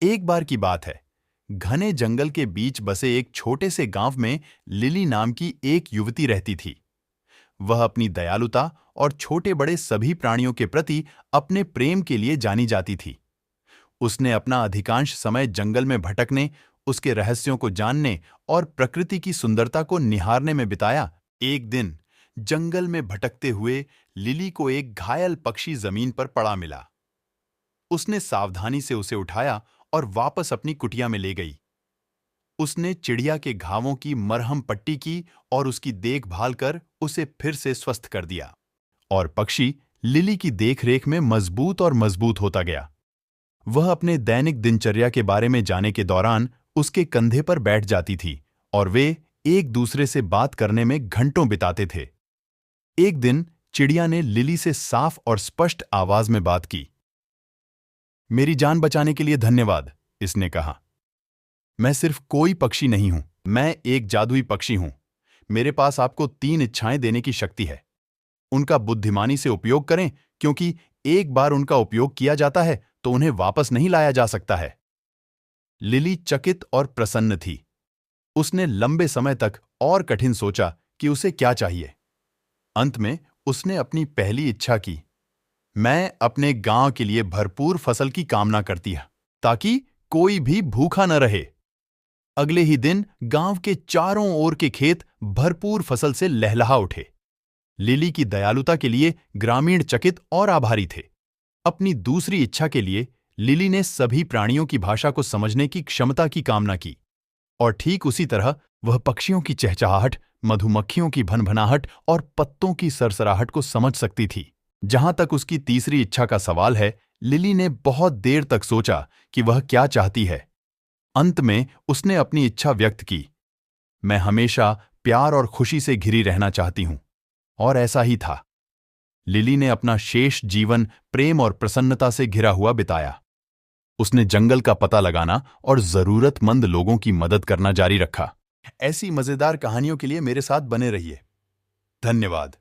एक बार की बात है, घने जंगल के बीच बसे एक छोटे से गांव में लिली नाम की एक युवती रहती थी। वह अपनी दयालुता और छोटे बड़े सभी प्राणियों के प्रति अपने प्रेम के लिए जानी जाती थी। उसने अपना अधिकांश समय जंगल में भटकने, उसके रहस्यों को जानने और प्रकृति की सुंदरता को निहारने में बिताया। एक दिन जंगल में भटकते हुए लिली को एक घायल पक्षी जमीन पर पड़ा मिला। उसने सावधानी से उसे उठाया और वापस अपनी कुटिया में ले गई। उसने चिड़िया के घावों की मरहम पट्टी की और उसकी देखभाल कर उसे फिर से स्वस्थ कर दिया। और पक्षी लिली की देखरेख में मजबूत और मजबूत होता गया। वह अपने दैनिक दिनचर्या के बारे में जाने के दौरान उसके कंधे पर बैठ जाती थी और वे एक दूसरे से बात करने में घंटों बिताते थे। एक दिन चिड़िया ने लिली से साफ और स्पष्ट आवाज में बात की। मेरी जान बचाने के लिए धन्यवाद, इसने कहा। मैं सिर्फ कोई पक्षी नहीं हूं, मैं एक जादुई पक्षी हूं। मेरे पास आपको 3 इच्छाएं देने की शक्ति है। उनका बुद्धिमानी से उपयोग करें, क्योंकि एक बार उनका उपयोग किया जाता है तो उन्हें वापस नहीं लाया जा सकता है। लिली चकित और प्रसन्न थी। उसने लंबे समय तक और कठिन सोचा कि उसे क्या चाहिए। अंत में उसने अपनी पहली इच्छा की। मैं अपने गांव के लिए भरपूर फसल की कामना करती है, ताकि कोई भी भूखा न रहे। अगले ही दिन गांव के चारों ओर के खेत भरपूर फसल से लहलहा उठे। लिली की दयालुता के लिए ग्रामीण चकित और आभारी थे। अपनी दूसरी इच्छा के लिए लिली ने सभी प्राणियों की भाषा को समझने की क्षमता की कामना की, और ठीक उसी तरह वह पक्षियों की चहचहाहट, मधुमक्खियों की भनभनाहट और पत्तों की सरसराहट को समझ सकती थी। जहां तक उसकी तीसरी इच्छा का सवाल है, लिली ने बहुत देर तक सोचा कि वह क्या चाहती है। अंत में उसने अपनी इच्छा व्यक्त की। मैं हमेशा प्यार और खुशी से घिरी रहना चाहती हूं। और ऐसा ही था। लिली ने अपना शेष जीवन प्रेम और प्रसन्नता से घिरा हुआ बिताया। उसने जंगल का पता लगाना और जरूरतमंद लोगों की मदद करना जारी रखा। ऐसी मजेदार कहानियों के लिए मेरे साथ बने रहिए। धन्यवाद।